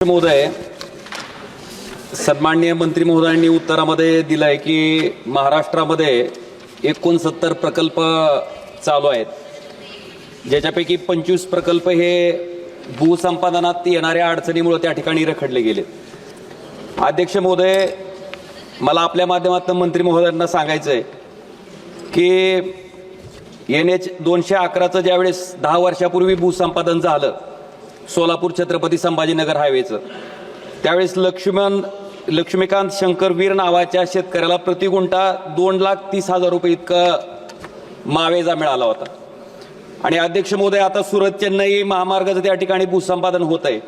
महोदय, सन्माननीय मंत्री महोदयांनी उत्तरामध्ये दिलंय की महाराष्ट्रामध्ये 69 प्रकल्प चालू आहेत, ज्याच्यापैकी 25 प्रकल्प हे भूसंपादनात येणाऱ्या अडचणीमुळे त्या ठिकाणी रखडले गेले। अध्यक्ष महोदय, मला आपल्या माध्यमातून मंत्री महोदयांना सांगायचं आहे की NH 211चं ज्यावेळेस 10 वर्षापूर्वी भूसंपादन झालं सोलापूर छत्रपती संभाजीनगर हायवेचं, त्यावेळेस लक्ष्मीकांत शंकरवीर नावाच्या शेतकऱ्याला प्रति गुंठा 2,30,000 रुपये इतका मावेजा मिळाला होता। आणि अध्यक्ष महोदय, आता सुरत चेन्नई महामार्गाचं त्या ठिकाणी भूसंपादन होत आहे,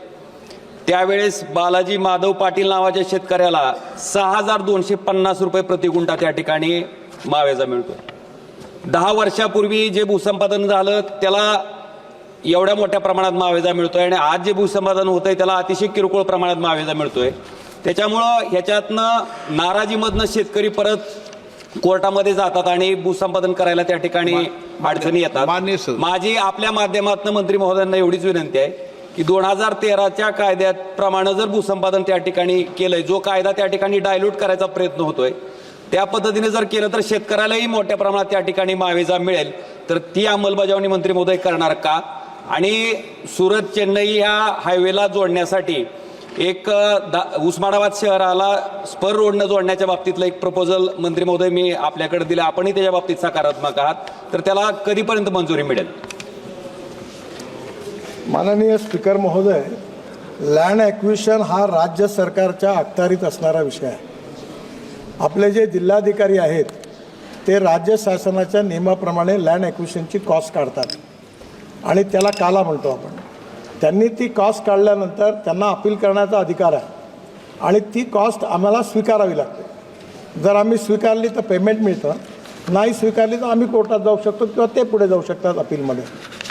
त्यावेळेस बालाजी माधव पाटील नावाच्या शेतकऱ्याला 6,250 रुपये प्रति गुंठा त्या ठिकाणी मावेजा मिळतो। 10 वर्षापूर्वी जे भूसंपादन झालं त्याला एवढ्या मोठ्या प्रमाणात मावेजा मिळतोय आणि आज जे भूसंपादन होतंय त्याला अतिशय किरकोळ प्रमाणात मावेजा मिळतोय। त्याच्यामुळं ह्याच्यातनं नाराजीमधनं शेतकरी परत कोर्टामध्ये जातात आणि भूसंपादन करायला त्या ठिकाणी अडचणी येतात। माझी आपल्या माध्यमातून मंत्री महोदयांना एवढीच विनंती आहे की 2013च्या कायद्याप्रमाणे जर भूसंपादन त्या ठिकाणी केलंय, जो कायदा त्या ठिकाणी डायल्यूट करायचा प्रयत्न होतोय, त्या पद्धतीने जर केलं तर शेतकऱ्यालाही मोठ्या प्रमाणात त्या ठिकाणी मावेजा मिळेल, तर ती अंमलबजावणी मंत्री महोदय करणार का? आणि सुरत चेन्नई ह्या हायवेला जोडण्यासाठी एक उस्मानाबाद शहराला स्पर रोडनं जोडण्याच्या बाबतीतलं एक प्रपोजल मंत्री महोदय मी आपल्याकडे दिलं, आपणही त्याच्या बाबतीत सकारात्मक आहात, तर त्याला कधीपर्यंत मंजुरी मिळेल? माननीय स्पीकर महोदय, लँड ॲक्विजिशन हा राज्य सरकारच्या अखत्यारीत असणारा विषय आहे। आपले जे जिल्हाधिकारी आहेत ते राज्य शासनाच्या नियमाप्रमाणे लँड ॲक्विजिशनची कॉस्ट काढतात आणि त्याला काला म्हणतो आपण। त्यांनी ती कॉस्ट काढल्यानंतर त्यांना अपील करण्याचा अधिकार आहे आणि ती कॉस्ट आम्हाला स्वीकारावी लागते। जर आम्ही स्वीकारली तर पेमेंट मिळतं, नाही स्वीकारली तर आम्ही कोर्टात जाऊ शकतो किंवा ते पुढे जाऊ शकतात अपीलमध्ये।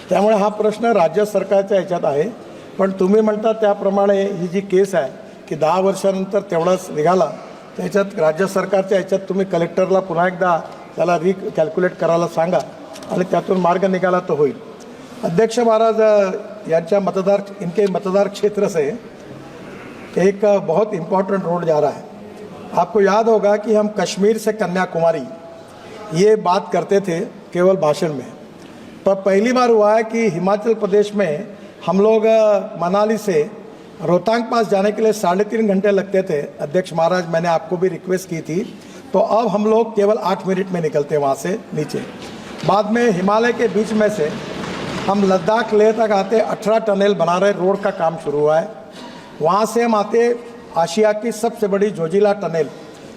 त्यामुळे हा प्रश्न राज्य सरकारच्या ह्याच्यात आहे। पण तुम्ही म्हणता त्याप्रमाणे ही जी केस आहे की 10 वर्षानंतर तेवढाच निघाला, त्याच्यात राज्य सरकारच्या ह्याच्यात तुम्ही कलेक्टरला पुन्हा एकदा त्याला रिकॅल्क्युलेट करायला सांगा आणि त्यातून मार्ग निघाला तो होईल। अध्यक्ष महाराज, इनके मतदार क्षेत्र से एक बहुत इम्पोर्टेंट रोड जा रहा है। आपको याद होगा कि हम कश्मीर से कन्याकुमारी ये बात करते थे केवल भाषण में, पर पहली बार हुआ है कि हिमाचल प्रदेश में हम लोग मनाली से रोहतांग पास जाने के लिए 3.5 घंटे लगते थे। अध्यक्ष महाराज, मैंने आपको भी रिक्वेस्ट की थी, तो अब हम लोग केवल 8 मिनट में निकलते हैं वहाँ से नीचे। बाद में हिमालय के बीच में से हम लद्दाख लेह तक आते 18 टनल बना रहे, रोड का काम शुरू हुआ है। वहाँ से हम आते आशिया की सबसे बड़ी जोजिला टनल,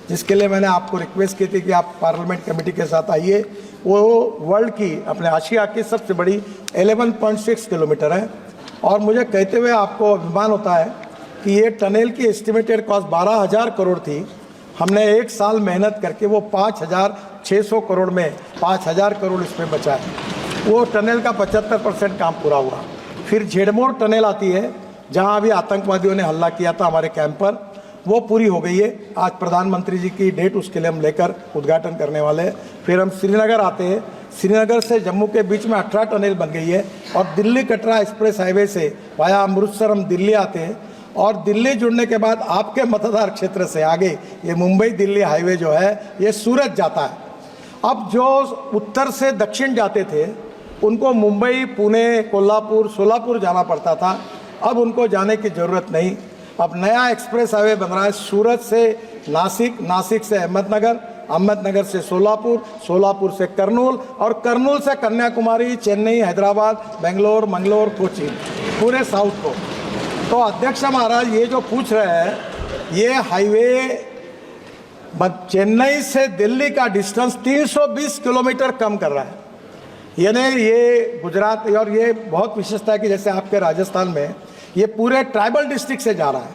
जिसके लिए मैंने आपको रिक्वेस्ट की थी कि आप पार्लियामेंट कमेटी के साथ आइए। वो वर्ल्ड की, अपने आशिया की सबसे बड़ी 11.6 किलोमीटर है और मुझे कहते हुए आपको अभिमान होता है कि ये टनल की एस्टिमेटेड कॉस्ट 12,000 करोड़ थी। हमने 1 साल मेहनत करके वो 5,600 करोड़ में 5,000 करोड़ इसमें बचा है। वो टनल का 75% काम पूरा हुआ। फिर झेड़मोर टनल आती है, जहां अभी आतंकवादियों ने हमला किया था हमारे कैंप पर, वो पूरी हो गई है। आज प्रधानमंत्री जी की डेट उसके लिए हम लेकर उद्घाटन करने वाले हैं। फिर हम श्रीनगर आते हैं, श्रीनगर से जम्मू के बीच में 18 टनल बन गई है और दिल्ली कटरा एक्सप्रेस हाईवे से वाया अमृतसर हम दिल्ली आते हैं और दिल्ली जुड़ने के बाद आपके मतदार क्षेत्र से आगे ये मुंबई दिल्ली हाईवे जो है ये सूरत जाता है। अब जो उत्तर से दक्षिण जाते थे उनको मुंबई, पुणे, कोल्हापुर, सोलापुर जाना पड़ता था, अब उनको जाने की ज़रूरत नहीं। अब नया एक्सप्रेस हाईवे बन रहा है सूरत से नासिक, नासिक से अहमदनगर, अहमदनगर से सोलापुर, सोलापुर से कर्नूल और कर्नूल से कन्याकुमारी, चेन्नई, हैदराबाद, बेंगलोर, मंगलोर, कोची, पूरे साउथ को। तो अध्यक्ष महाराज, ये जो पूछ रहे हैं, ये हाईवे चेन्नई से दिल्ली का डिस्टेंस 320 किलोमीटर कम कर रहा है। यानी ये गुजरात, और ये बहुत विशेषता है कि जैसे आपके राजस्थान में ये पूरे ट्राइबल डिस्ट्रिक्ट से जा रहा है,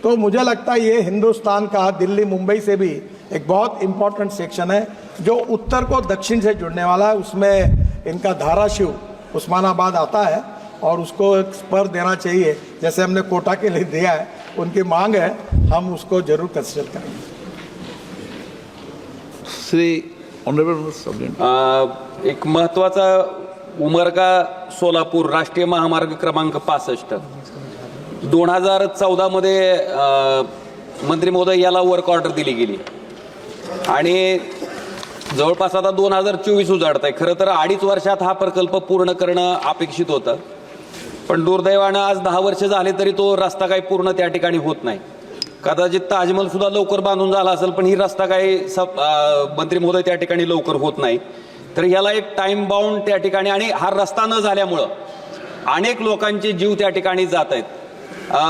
तो मुझे लगता है ये हिंदुस्तान का दिल्ली मुंबई से भी एक बहुत इम्पोर्टेंट सेक्शन है जो उत्तर को दक्षिण से जुड़ने वाला है। उसमें इनका धाराशिव, उस्मानाबाद आता है और उसको एक स्पर देना चाहिए, जैसे हमने कोटा के लिए दिया है। उनकी मांग है, हम उसको जरूर कंसिडर करेंगे। श्री ऑनरेबल, एक महत्त्वाचा उमरगा सोलापूर राष्ट्रीय महामार्ग क्रमांक 65 2014 मध्ये मंत्री महोदय याला वर्क ऑर्डर दिली गेली आणि जवळपास आता 2024 उजाडत आहे. खरं तर 2.5 वर्षात हा प्रकल्प पूर्ण करणं अपेक्षित होतं, पण दुर्दैवानं आज 10 वर्ष झाले तरी तो रस्ता काही पूर्ण त्या ठिकाणी होत नाही. कदाचित ताजमहल सुद्धा लवकर बांधून झाला असेल, पण ही रस्ता काही मंत्री महोदय त्या ठिकाणी लवकर होत नाही. तर याला एक टाइम बाउंड त्या ठिकाणी, आणि हा रस्ता न झाल्यामुळं अनेक लोकांचे जीव त्या ठिकाणी जात आहेत.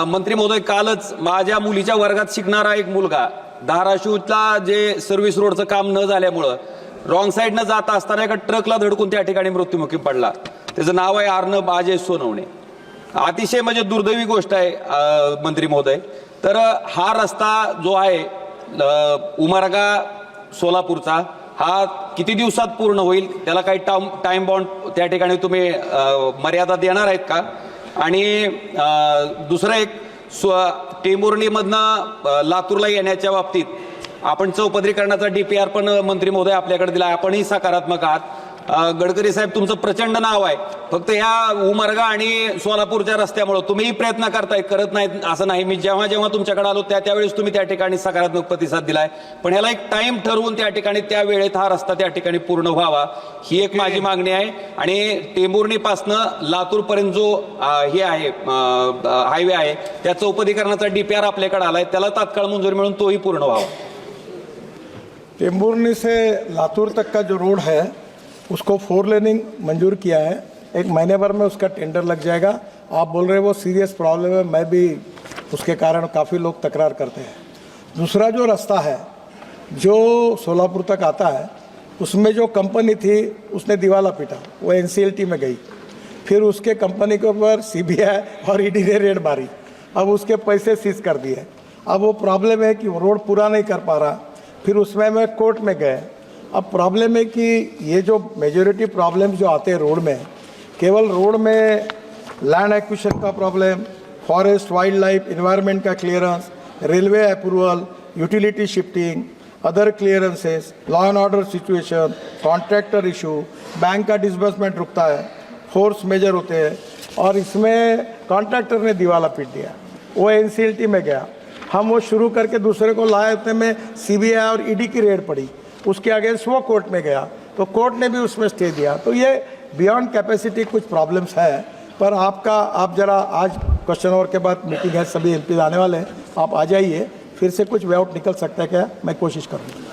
मंत्री महोदय, कालच माझ्या मुलीच्या वर्गात शिकणारा एक मुलगा धाराशिवला जे सर्व्हिस रोडचं काम न झाल्यामुळं रॉंग साईडनं जात असताना एका ट्रकला धडकून त्या ठिकाणी मृत्युमुखी पडला. त्याचं नाव आहे अर्णब अजय सोनवणे. अतिशय म्हणजे दुर्दैवी गोष्ट आहे मंत्री महोदय. तर हा रस्ता जो आहे उमरगा सोलापूरचा, हा किती दिवसात पूर्ण होईल? त्याला काही टाइम बाउंड त्या ठिकाणी तुम्ही मर्यादा देणार आहेत का? आणि दुसरं एक टेंभुर्णीमधनं लातूरला येण्याच्या बाबतीत आपण चौपदरीकरणाचा DPR पण मंत्री महोदय आपल्याकडे दिला. आपणही सकारात्मक आहात. गडकरी साहेब, तुमचं प्रचंड नाव आहे. फक्त ह्या उमरगा आणि सोलापूरच्या रस्त्यामुळे तुम्हीही प्रयत्न करताय, करत नाहीत असं नाही. मी जेव्हा जेव्हा तुमच्याकडे आलो त्यावेळेस तुम्ही त्या ठिकाणी सकारात्मक प्रतिसाद दिलाय, पण ह्याला एक टाइम ठरवून त्या ठिकाणी त्या वेळेत हा रस्ता त्या ठिकाणी पूर्ण व्हावा, ही एक माझी मागणी आहे. आणि टेंभुर्णीपासनं लातूरपर्यंत जो हे आहे हायवे आहे, त्या चौपदरीकरणाचा DPR आपल्याकडे आलाय, त्याला तात्काळ मंजुरी मिळून तोही पूर्ण व्हावा. टेंभुर्णी से लातूर तक का जो रोड है उसको 4 लेनिंग मंजूर किया है. 1 महीने भर में उसका टेंडर लग जाएगा. आप बोल रहे हैं वो सीरियस प्रॉब्लम है, मैं भी उसके कारण काफ़ी लोग तकरार करते हैं. दूसरा जो रास्ता है जो सोलापुर तक आता है, उसमें जो कंपनी थी उसने दिवाला पीटा, वो NCLT में गई. फिर उसके कंपनी के ऊपर CBI और ED ने रेड मारी. अब उसके पैसे सीज कर दिए. अब वो प्रॉब्लम है कि वो रोड पूरा नहीं कर पा रहा. फिर उसमें मैं कोर्ट में गए. अब प्रॉब्लम है कि ये जो मेजॉरिटी प्रॉब्लम जो आते हैं रोड में, केवल रोड में लैंड एक्विजिशन का problem, forest wildlife environment का clearance, railway approval, utility shifting, other clearances, law and order situation, contractor issue, bank का डिसबर्समेंट रुकता है, फोर्स मेजर होते हैं. और इसमें कॉन्ट्रैक्टर ने दिवाला पीट दिया, वो NCLT में गया. हम वो शुरू करके दूसरे को लाए, उतने में CBI और ED की रेड पड़ी. उसके अगेंस्ट वो कोर्ट में गया तो कोर्ट ने भी उसमें स्टे दिया. तो ये बियॉन्ड कैपेसिटी कुछ प्रॉब्लम्स है. पर आप जरा आज क्वेश्चन आवर के बाद मीटिंग है, सभी MP आने वाले हैं, आप आ जाइए, फिर से कुछ वे आउट निकल सकता है क्या, मैं कोशिश करूँगा.